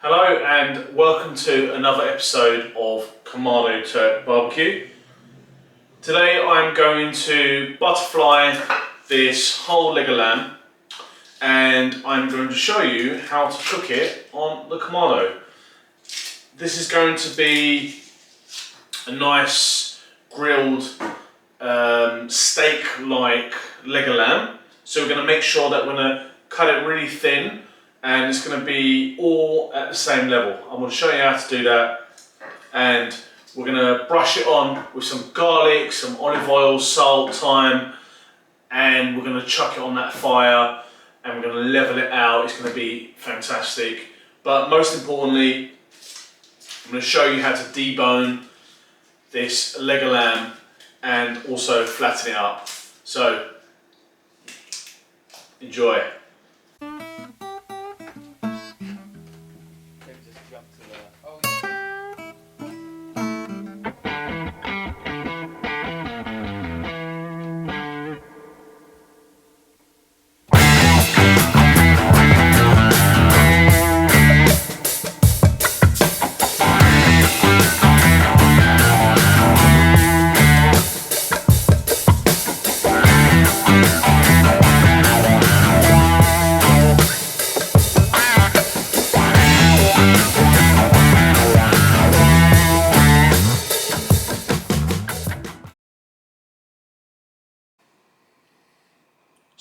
Hello and welcome to another episode of Kamado Joe Barbecue. Today I'm going to butterfly this whole leg of lamb and I'm going to show you how to cook it on the Kamado. This is going to be a nice grilled steak-like leg of lamb. So we're going to make sure that we're going to cut it really thin and it's going to be all at the same level. I'm going to show you how to do that, and we're going to brush it on with some garlic, some olive oil, salt, thyme, and we're going to chuck it on that fire and we're going to level it out. It's going to be fantastic. But most importantly, I'm going to show you how to debone this leg of lamb and also flatten it up. So enjoy.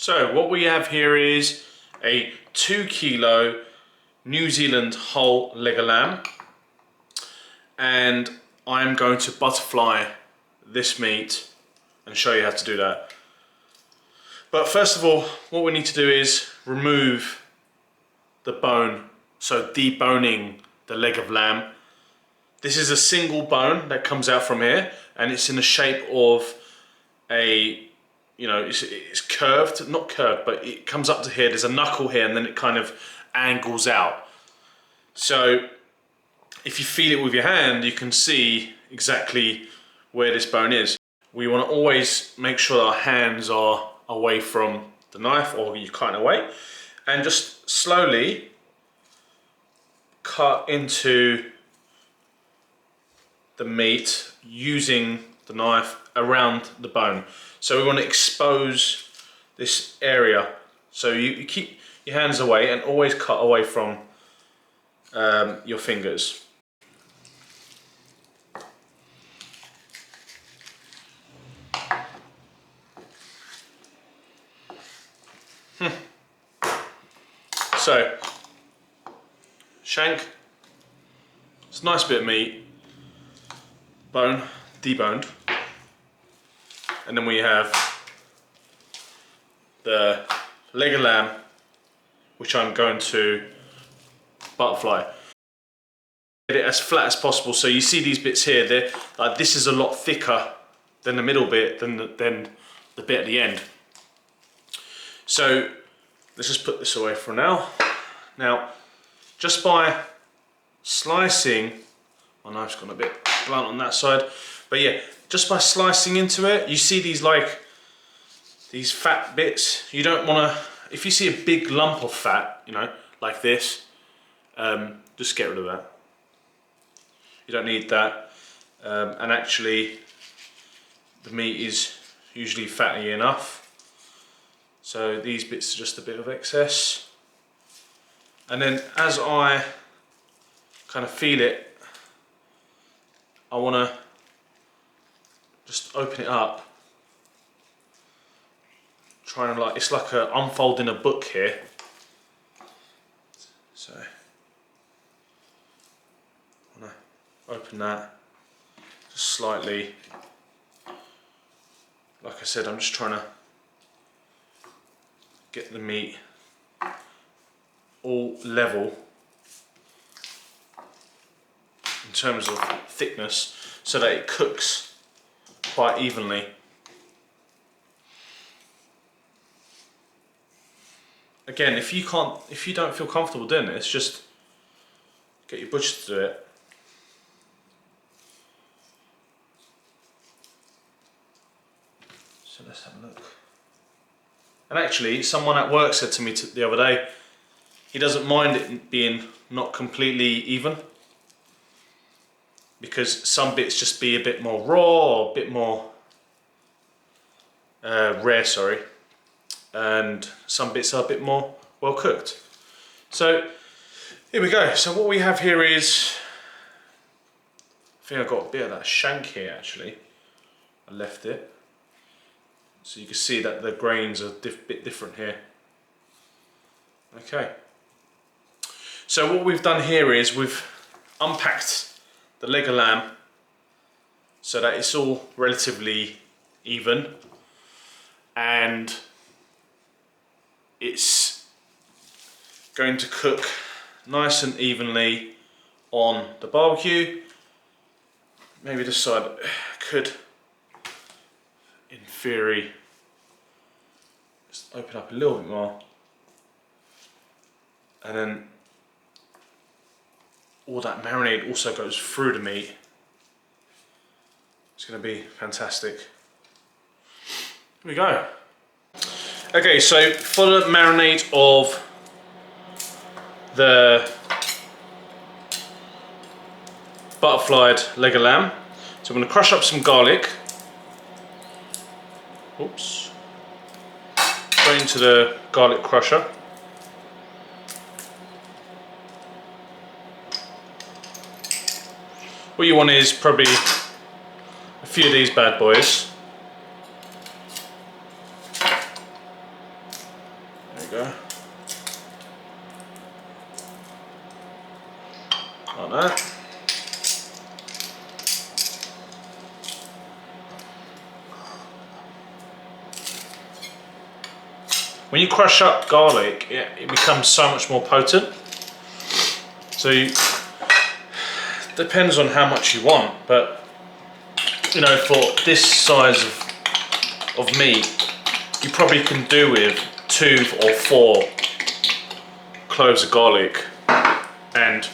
So what we have here is a 2 kilo New Zealand whole leg of lamb, and I'm going to butterfly this meat and show you how to do that. But first of all, what we need to do is remove the bone, so deboning the leg of lamb. This is a single bone that comes out from here, and it's in the shape of a, you know, it's curved, not curved, but it comes up to here. There's a knuckle here, and then it kind of angles out. So if you feel it with your hand, you can see exactly where this bone is. We want to always make sure our hands are away from the knife, or you cut away, and just slowly cut into the meat using the knife around the bone. So we want to expose this area. So you keep your hands away and always cut away from your fingers. So, shank, it's a nice bit of meat, bone, deboned. And then we have the leg of lamb, which I'm going to butterfly. Get it as flat as possible. So you see these bits here, this is a lot thicker than the middle bit, than the bit at the end. So let's just put this away for now. Now, just by slicing, my knife's gone a bit blunt on that side, but yeah, just by slicing into it, you see these fat bits. You don't want to, if you see a big lump of fat, you know, like this, just get rid of that. You don't need that. And actually, the meat is usually fatty enough. So these bits are just a bit of excess. And then as I kind of feel it, I want to just open it up, trying to, like, it's like unfolding a book here. So I want to open that just slightly. Like I said, I'm just trying to get the meat all level in terms of thickness, so that it cooks quite evenly. Again, if you don't feel comfortable doing this, just get your butcher to do it. So let's have a look. And actually, someone at work said to me the other day, he doesn't mind it being not completely even, because some bits just be a bit more raw or a bit more rare, sorry, and some bits are a bit more well cooked. So here we go. So what we have here is, I think I've got a bit of that shank here actually. I left it. So you can see that the grains are a bit different here. Okay. So what we've done here is we've unpacked the leg of lamb so that it's all relatively even, and it's going to cook nice and evenly on the barbecue. Maybe this side could, in theory, just open up a little bit more, and then all that marinade also goes through the meat. It's going to be fantastic. Here we go. Okay, so for the marinade of the butterflied leg of lamb, so I'm going to crush up some garlic. Oops. Go into the garlic crusher. What you want is probably a few of these bad boys. There we go. Like that. When you crush up garlic, it becomes so much more potent. So depends on how much you want, but you know, for this size of meat, you probably can do with 2 or 4 cloves of garlic. And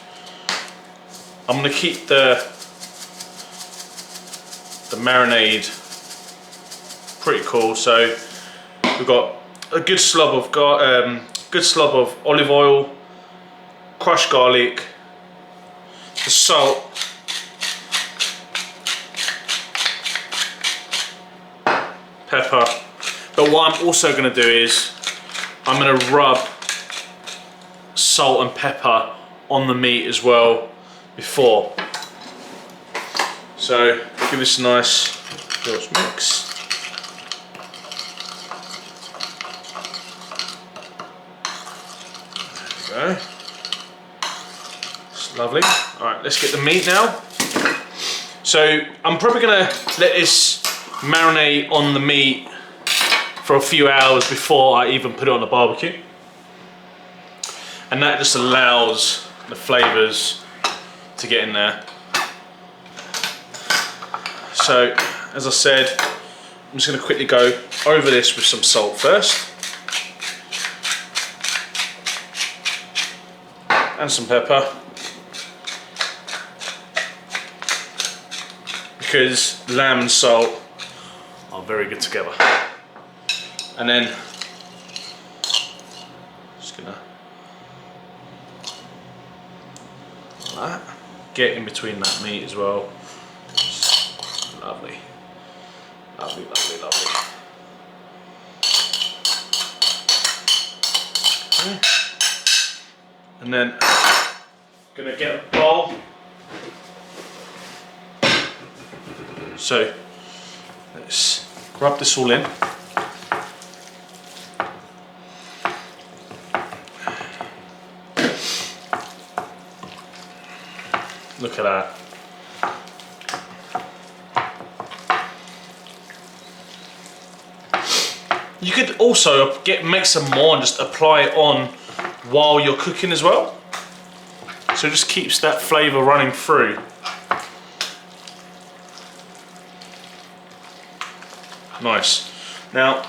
I'm going to keep the marinade pretty cool. So we've got a good slob of olive oil, crushed garlic, the salt, pepper. But what I'm also going to do is I'm going to rub salt and pepper on the meat as well before. So give this a nice mix. There we go. It's lovely. Alright, let's get the meat now. So I'm probably going to let this marinate on the meat for a few hours before I even put it on the barbecue. And that just allows the flavours to get in there. So, as I said, I'm just going to quickly go over this with some salt first. And some pepper. Because lamb and salt are very good together. And then, just gonna like that. Get in between that meat as well. Lovely. Lovely, lovely, lovely. Okay. And then, gonna get a bowl. So, let's rub this all in. Look at that. You could also make some more and just apply it on while you're cooking as well. So it just keeps that flavour running through. Nice. Now,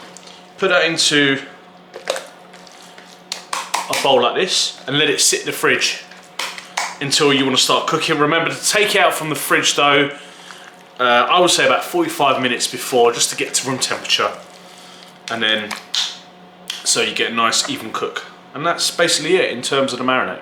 put that into a bowl like this and let it sit in the fridge until you want to start cooking. Remember to take it out from the fridge though, I would say about 45 minutes before, just to get to room temperature. And then, so you get a nice even cook. And that's basically it in terms of the marinade.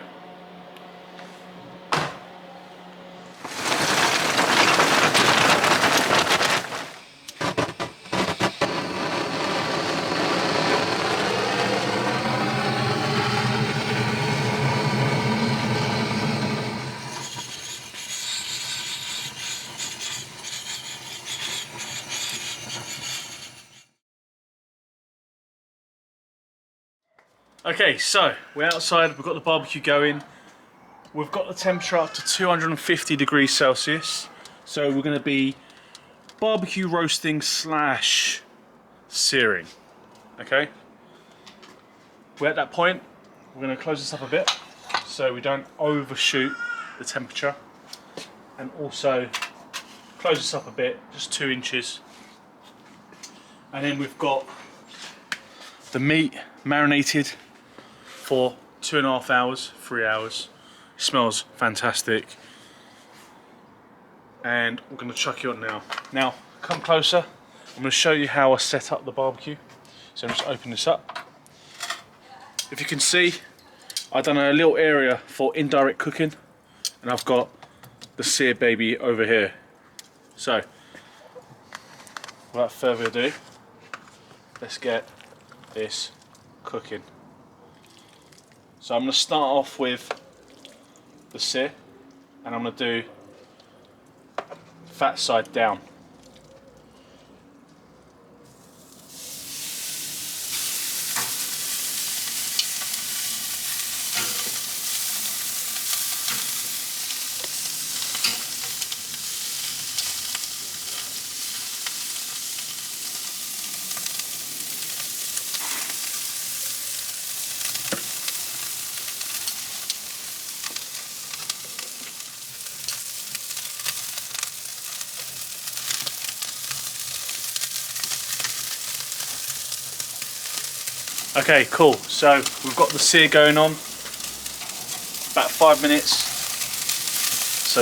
Okay, so we're outside, we've got the barbecue going. We've got the temperature up to 250 degrees Celsius. So we're gonna be barbecue roasting slash searing, okay? We're at that point, we're gonna close this up a bit so we don't overshoot the temperature. And also close this up a bit, just 2 inches. And then we've got the meat marinated for 2.5 hours, 3 hours. It smells fantastic. And we're gonna chuck it on now. Now, come closer. I'm gonna show you how I set up the barbecue. So I'm just open this up. If you can see, I've done a little area for indirect cooking, and I've got the sear baby over here. So, without further ado, let's get this cooking. So I'm going to start off with the sear, and I'm going to do fat side down. Okay, cool. So we've got the sear going on, about 5 minutes. So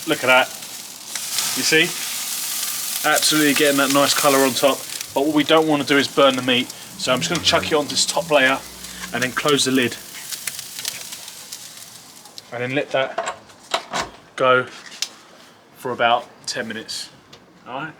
look at that. You see? Absolutely getting that nice colour on top. But what we don't want to do is burn the meat. So I'm just going to chuck it onto this top layer and then close the lid. And then let that go for about 10 minutes. Alright?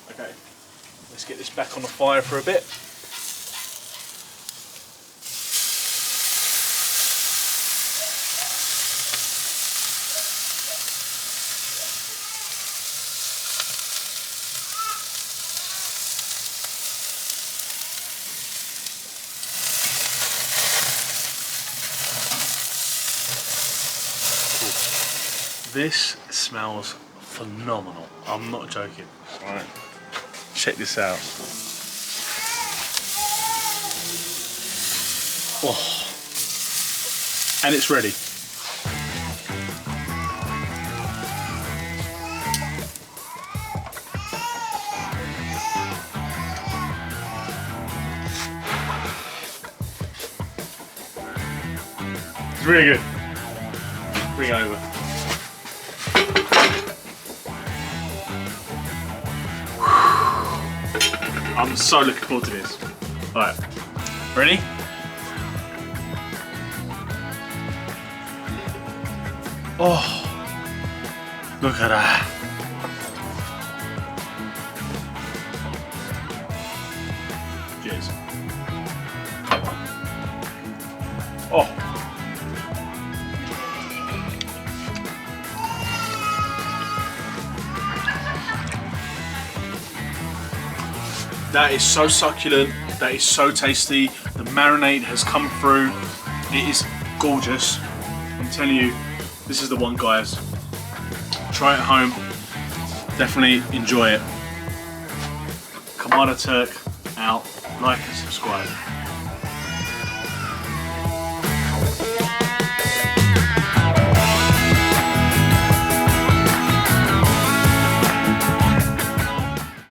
Okay, let's get this back on the fire for a bit. This smells phenomenal. I'm not joking. Alright, check this out. Oh, and it's ready. It's really good. Bring it over. I'm so looking forward to this. Alright, ready? Oh, look at that. Cheers. Oh. That is so succulent, that is so tasty. The marinade has come through. It is gorgeous. I'm telling you, this is the one, guys. Try it at home. Definitely enjoy it. Kamado Turk out. Like and subscribe.